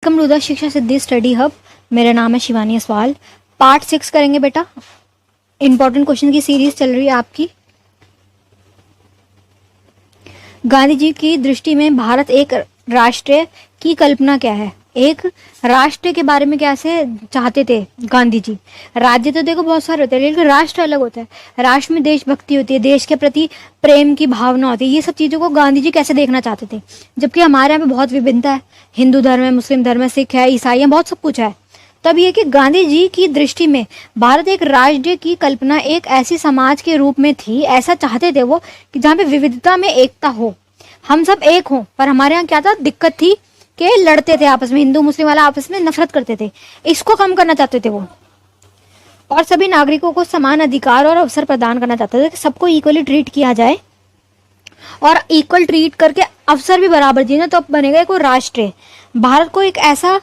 Welcome to the शिक्षा सिद्धि study hub. मेरा नाम है शिवानी असवाल। पार्ट 6 करेंगे बेटा। इंपॉर्टेंट क्वेश्चन की सीरीज चल रही है आपकी। गांधी जी की दृष्टि में भारत एक राष्ट्र की कल्पना क्या है? एक राष्ट्र के बारे में कैसे चाहते थे गांधी जी? राज्य तो देखो बहुत सारे होते हैं, लेकिन राष्ट्र अलग होता है। राष्ट्र में देशभक्ति होती है, देश के प्रति प्रेम की भावना होती है। ये सब चीजों को गांधी जी कैसे देखना चाहते थे? जबकि हमारे यहाँ पे बहुत विभिन्नता है, हिंदू धर्म है, मुस्लिम धर्म है, सिख है, ईसाई है, बहुत सब कुछ है। तब ये कि गांधी जी की दृष्टि में भारत एक राज्य की कल्पना एक ऐसी समाज के रूप में थी। ऐसा चाहते थे वो कि जहाँ पे विविधता में एकता हो, हम सब एक हों। पर हमारे यहाँ क्या था, दिक्कत थी कि लड़ते थे आपस में, हिंदू मुस्लिम वाला आपस में नफरत करते थे। इसको कम करना चाहते थे वो, और सभी नागरिकों को समान अधिकार और अवसर प्रदान करना चाहते थे कि सबको इक्वली ट्रीट किया जाए, और इक्वल ट्रीट करके अवसर भी बराबर दिए ना, तो अब बनेगा एक राष्ट्र। भारत को एक ऐसा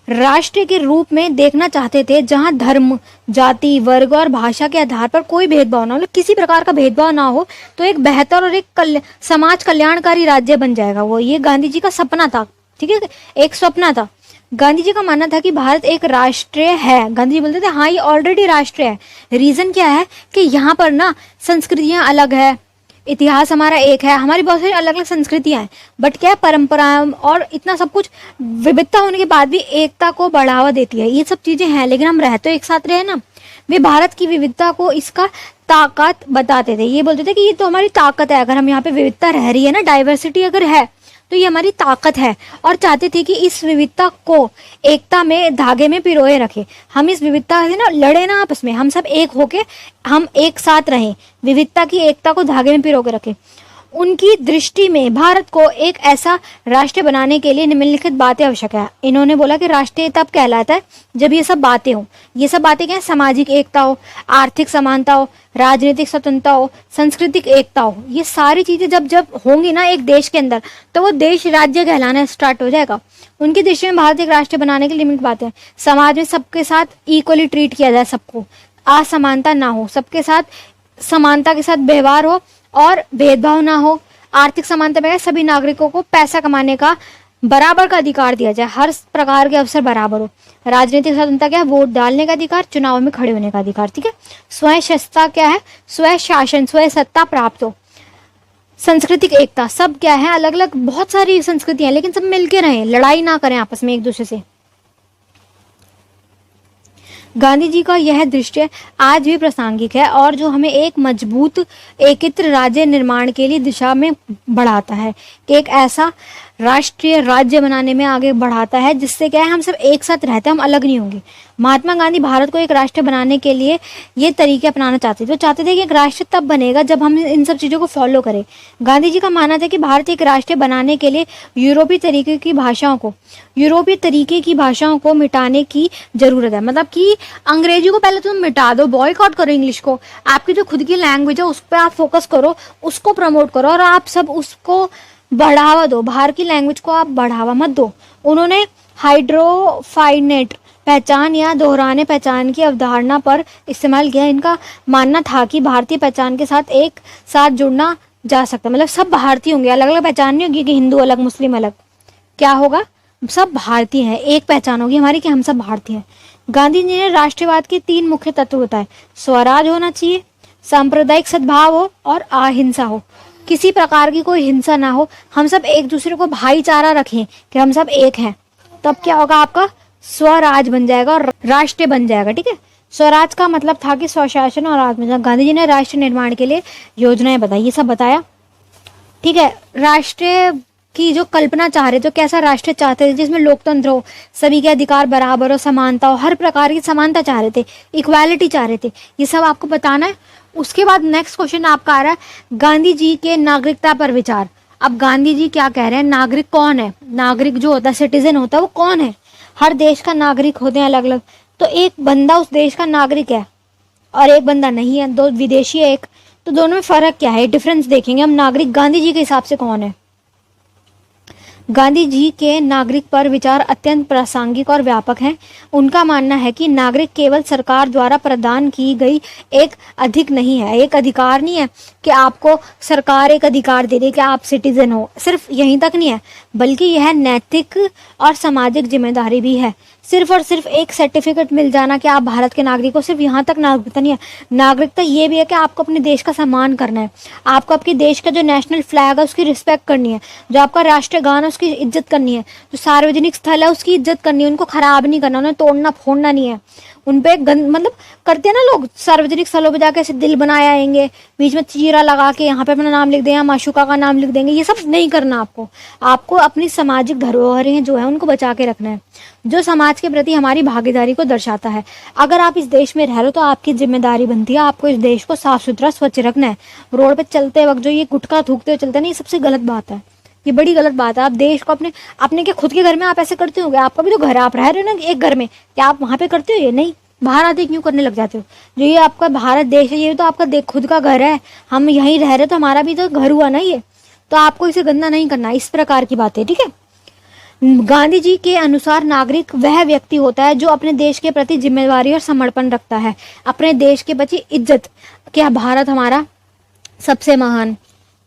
राष्ट्र के रूप में देखना चाहते थे जहां धर्म, जाति, वर्ग और भाषा के आधार पर कोई भेदभाव ना हो, किसी प्रकार का भेदभाव ना हो, तो एक बेहतर और एक समाज कल्याणकारी राज्य बन जाएगा वो। ये गांधी जी का सपना था, ठीक है, एक सपना था। गांधी जी का मानना था कि भारत एक राष्ट्र है। गांधी जी बोलते थे हाँ ये ऑलरेडी राष्ट्र है। रीजन क्या है कि यहाँ पर ना संस्कृतियां अलग है, इतिहास हमारा एक है, हमारी बहुत सारी अलग अलग संस्कृतियां हैं, बट क्या परंपराएं और इतना सब कुछ विविधता होने के बाद भी एकता को बढ़ावा देती है। ये सब चीजें हैं, लेकिन हम रह तो एक साथ रहे ना। वे भारत की विविधता को इसका ताकत बताते थे। ये बोलते थे कि ये तो हमारी ताकत है, अगर हम यहाँ पे विविधता रह रही है ना, डाइवर्सिटी अगर है तो ये हमारी ताकत है। और चाहते थे कि इस विविधता को एकता में धागे में पिरोए रखे। हम इस विविधता से ना लड़े ना आपस में, हम सब एक होके हम एक साथ रहें, विविधता की एकता को धागे में पिरो के रखें। उनकी दृष्टि में भारत को एक ऐसा राष्ट्र बनाने के लिए निम्नलिखित बातें आवश्यक है। इन्होंने बोला कि राष्ट्र तब कहलाता है जब ये सब बातें हो। ये सब बातें क्या है? सामाजिक एकता हो, आर्थिक समानता हो, राजनीतिक स्वतंत्रता हो, सांस्कृतिक एकता हो। ये सारी चीजें जब जब होंगी ना एक देश के अंदर, तो वो देश राज्य कहलाना स्टार्ट हो जाएगा। उनकी दृष्टि में भारत एक राष्ट्र बनाने की लिमिट बातें हैं। समाज में सबके साथ इक्वली ट्रीट किया जाए, सबको असमानता ना हो, सबके साथ समानता के साथ व्यवहार हो और भेदभाव ना हो। आर्थिक समानता में सभी नागरिकों को पैसा कमाने का बराबर का अधिकार दिया जाए, हर प्रकार के अवसर बराबर हो। राजनीतिक स्वतंत्रता क्या है? वोट डालने का अधिकार, चुनाव में खड़े होने का अधिकार, ठीक है। स्वयं शासनता क्या है? स्वयं शासन, स्वयं सत्ता प्राप्त हो। सांस्कृतिक एकता, सब क्या है? अलग अलग बहुत सारी संस्कृतियां, लेकिन सब मिलके रहें, लड़ाई ना करें आपस में एक दूसरे से। गांधी जी का यह दृश्य आज भी प्रासंगिक है और जो हमें एक मजबूत एकत्र राज्य निर्माण के लिए दिशा में बढ़ाता है, कि एक ऐसा राष्ट्रीय राज्य बनाने में आगे बढ़ाता है जिससे क्या है, हम सब एक साथ रहते हैं, हम अलग नहीं होंगे। महात्मा गांधी भारत को एक राष्ट्र बनाने के लिए ये तरीके अपनाना चाहते थे। वो चाहते थे कि एक राष्ट्र तब बनेगा जब हम इन सब चीज़ों को फॉलो करें। गांधी जी का मानना था कि भारत एक राष्ट्र बनाने के लिए यूरोपीय तरीके की भाषाओं को मिटाने की जरूरत है। मतलब कि अंग्रेजी को पहले तुम मिटा दो, बॉयकॉट करो इंग्लिश को, आपकी जो खुद की लैंग्वेज है उस पर आप फोकस करो, उसको प्रमोट करो और आप सब उसको बढ़ावा दो, बाहर की लैंग्वेज को आप बढ़ावा मत दो। उन्होंने हाइड्रोफाइनेट पहचान या दोहराने पहचान की अवधारणा पर इस्तेमाल किया। इनका मानना था कि भारतीय पहचान के साथ एक साथ जुड़ना जा सकता है। मतलब सब भारतीय होंगे, अलग अलग पहचान नहीं होगी कि हिंदू अलग मुस्लिम अलग। क्या होगा? सब भारतीय हैं, एक पहचान होगी हमारी कि हम सब भारतीय हैं। गांधी जी ने राष्ट्रवाद के 3 मुख्य तत्व बताए। स्वराज होना चाहिए, सांप्रदायिक सद्भाव हो और अहिंसा हो। किसी प्रकार की कोई हिंसा ना हो, हम सब एक दूसरे को भाईचारा रखें कि हम सब एक हैं। तब क्या होगा? आपका स्वराज बन जाएगा और राष्ट्र बन जाएगा, ठीक है। स्वराज का मतलब था कि स्वशासन और आत्मनिर्भर। गांधी जी ने राष्ट्र निर्माण के लिए योजनाएं बताई, ये सब बताया, ठीक है। राष्ट्र की जो कल्पना चाह रहे थे, कैसा राष्ट्र चाहते थे जिसमें लोकतंत्र हो, सभी के अधिकार बराबर हो, समानता हो, हर प्रकार की समानता चाह रहे थे, इक्वालिटी चाह रहे थे। ये सब आपको बताना है। उसके बाद नेक्स्ट क्वेश्चन आपका आ रहा है गांधी जी के नागरिकता पर विचार। अब गांधी जी क्या कह रहे हैं? नागरिक कौन है? नागरिक जो होता है, सिटीजन होता है, वो कौन है? हर देश का नागरिक होते हैं अलग अलग। तो एक बंदा उस देश का नागरिक है और एक बंदा नहीं है, दो विदेशी है एक, तो दोनों में फर्क क्या है? डिफरेंस देखेंगे हम। नागरिक गांधी जी के हिसाब से कौन है? गांधी जी के नागरिक पर विचार अत्यंत प्रासंगिक और व्यापक हैं। उनका मानना है कि नागरिक केवल सरकार द्वारा प्रदान की गई एक अधिक नहीं है, एक अधिकार नहीं है कि आपको सरकार एक अधिकार दे दे कि आप सिटीजन हो, सिर्फ यहीं तक नहीं है। बल्कि यह नैतिक और सामाजिक जिम्मेदारी भी है। सिर्फ और सिर्फ एक सर्टिफिकेट मिल जाना कि आप भारत के नागरिक हो, सिर्फ यहाँ तक नागरिकता नहीं है। नागरिकता ये भी है कि आपको अपने देश का सम्मान करना है, आपको आपके देश का जो नेशनल फ्लैग है उसकी रिस्पेक्ट करनी है, जो आपका राष्ट्रीय गान है उसकी इज्जत करनी है, जो सार्वजनिक स्थल है उसकी इज्जत करनी है, उनको खराब नहीं करना, उन्हें तोड़ना फोड़ना नहीं है, उन पे मतलब करते हैं ना लोग सार्वजनिक स्थलों पे जाके ऐसे दिल बनाए आएंगे, बीच में चीरा लगा के यहाँ पे अपना नाम लिख देंगे, माशुका का नाम लिख देंगे, ये सब नहीं करना आपको। आपको अपनी सामाजिक धरोहरें जो है उनको बचा के रखना है, जो समाज के प्रति हमारी भागीदारी को दर्शाता है। अगर आप इस देश में रह रहे हो तो आपकी जिम्मेदारी बनती है, आपको इस देश को साफ सुथरा स्वच्छ रखना है। रोड पे चलते वक्त जो ये गुटखा थूकते हुए चलते हैं ना, ये सबसे गलत बात है, ये बड़ी गलत बात है। आप देश को अपने अपने के खुद के घर में आप ऐसे करते होगे, आपका भी तो घर है, आप रह रहे हो ना एक घर में, क्या आप वहां पे करते हो? ये नहीं, बाहर आते क्यों करने लग जाते हो? जो ये आपका भारत देश है ये तो आपका खुद का घर है, हम यहीं रह रहे तो हमारा भी तो घर हुआ ना ये, तो आपको इसे गंदा नहीं करना, इस प्रकार की बातें, ठीक है। गांधी जी के अनुसार नागरिक वह व्यक्ति होता है जो अपने देश के प्रति जिम्मेदारी और समर्पण रखता है, अपने देश के प्रति इज्जत, क्या भारत हमारा सबसे महान,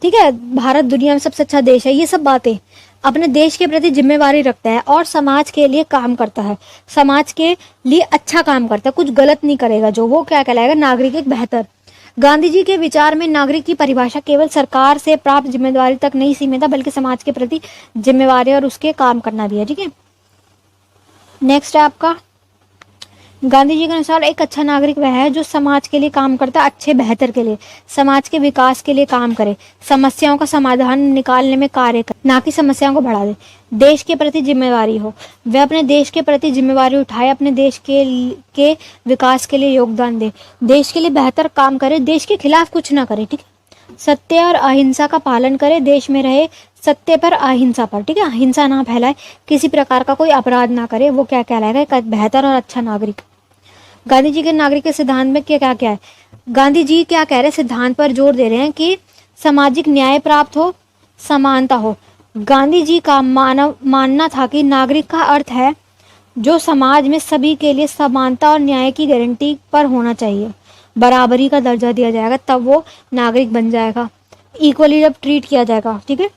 ठीक है, भारत दुनिया में सबसे अच्छा देश है, ये सब बातें, अपने देश के प्रति जिम्मेवारी रखता है और समाज के लिए काम करता है, समाज के लिए अच्छा काम करता है, कुछ गलत नहीं करेगा, जो वो क्या कहलाएगा, नागरिक एक बेहतर। गांधी जी के विचार में नागरिक की परिभाषा केवल सरकार से प्राप्त जिम्मेदारी तक नहीं सीमित है, बल्कि समाज के प्रति जिम्मेवारी और उसके काम करना भी है, ठीक है। नेक्स्ट है आपका, गांधी जी के अनुसार एक अच्छा नागरिक वह है जो समाज के लिए काम करता है, अच्छे बेहतर के लिए, समाज के विकास के लिए काम करे, समस्याओं का समाधान निकालने में कार्य करे, ना कि समस्याओं को बढ़ा दे। देश के प्रति जिम्मेवारी हो, वह अपने देश के प्रति जिम्मेवारी उठाए, अपने देश के विकास के लिए योगदान दे, देश के लिए बेहतर काम करे, देश के खिलाफ कुछ ना करे, ठीक है। सत्य और अहिंसा का पालन करे, देश में रहे सत्य पर अहिंसा पर, ठीक है, अहिंसा ना फैलाए, किसी प्रकार का कोई अपराध ना करे, वो क्या कहलाएगा, एक बेहतर और अच्छा नागरिक। गांधी जी के नागरिक के सिद्धांत में क्या क्या है, गांधी जी क्या कह रहे हैं, सिद्धांत पर जोर दे रहे हैं कि सामाजिक न्याय प्राप्त हो, समानता हो। गांधी जी का मानना था कि नागरिक का अर्थ है जो समाज में सभी के लिए समानता और न्याय की गारंटी पर होना चाहिए, बराबरी का दर्जा दिया जाएगा तब वो नागरिक बन जाएगा, इक्वली जब ट्रीट किया जाएगा, ठीक है।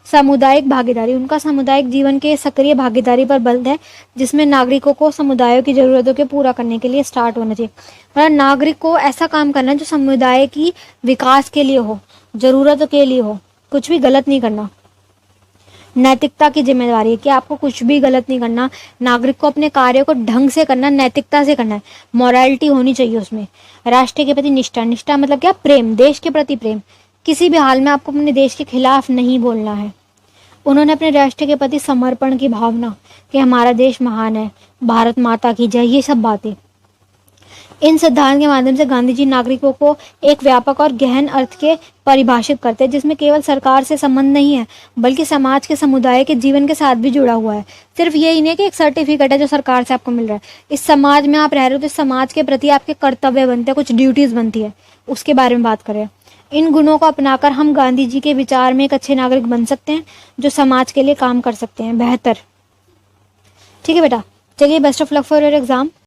सामुदायिक भागीदारी, उनका सामुदायिक जीवन के सक्रिय भागीदारी पर बल है, जिसमें नागरिकों को समुदायों की जरूरतों के पूरा करने के लिए स्टार्ट होना चाहिए, मतलब नागरिक को ऐसा काम करना जो समुदाय की विकास के लिए हो, जरूरतों के लिए हो, कुछ भी गलत नहीं करना। नैतिकता की जिम्मेदारी है कि आपको कुछ भी गलत नहीं करना, नागरिक को अपने कार्य को ढंग से करना, नैतिकता से करना है, मोरालिटी होनी चाहिए उसमें। राष्ट्र के प्रति निष्ठा, निष्ठा मतलब क्या, प्रेम, देश के प्रति प्रेम, किसी भी हाल में आपको अपने देश के खिलाफ नहीं बोलना है। उन्होंने अपने राष्ट्र के प्रति समर्पण की भावना कि हमारा देश महान है, भारत माता की जय, ये सब बातें। इन सिद्धांत के माध्यम से गांधी जी नागरिकों को एक व्यापक और गहन अर्थ के परिभाषित करते हैं, जिसमें केवल सरकार से संबंध नहीं है बल्कि समाज के समुदाय के जीवन के साथ भी जुड़ा हुआ है। सिर्फ यही नहीं है कि एक सर्टिफिकेट है जो सरकार से आपको मिल रहा है, इस समाज में आप रह रहे हो तो समाज के प्रति आपके कर्तव्य बनते हैं, कुछ ड्यूटीज बनती है, उसके बारे में बात करें। इन गुणों को अपनाकर हम गांधी जी के विचार में एक अच्छे नागरिक बन सकते हैं जो समाज के लिए काम कर सकते हैं बेहतर, ठीक है बेटा। चलिए, best of luck for your exam.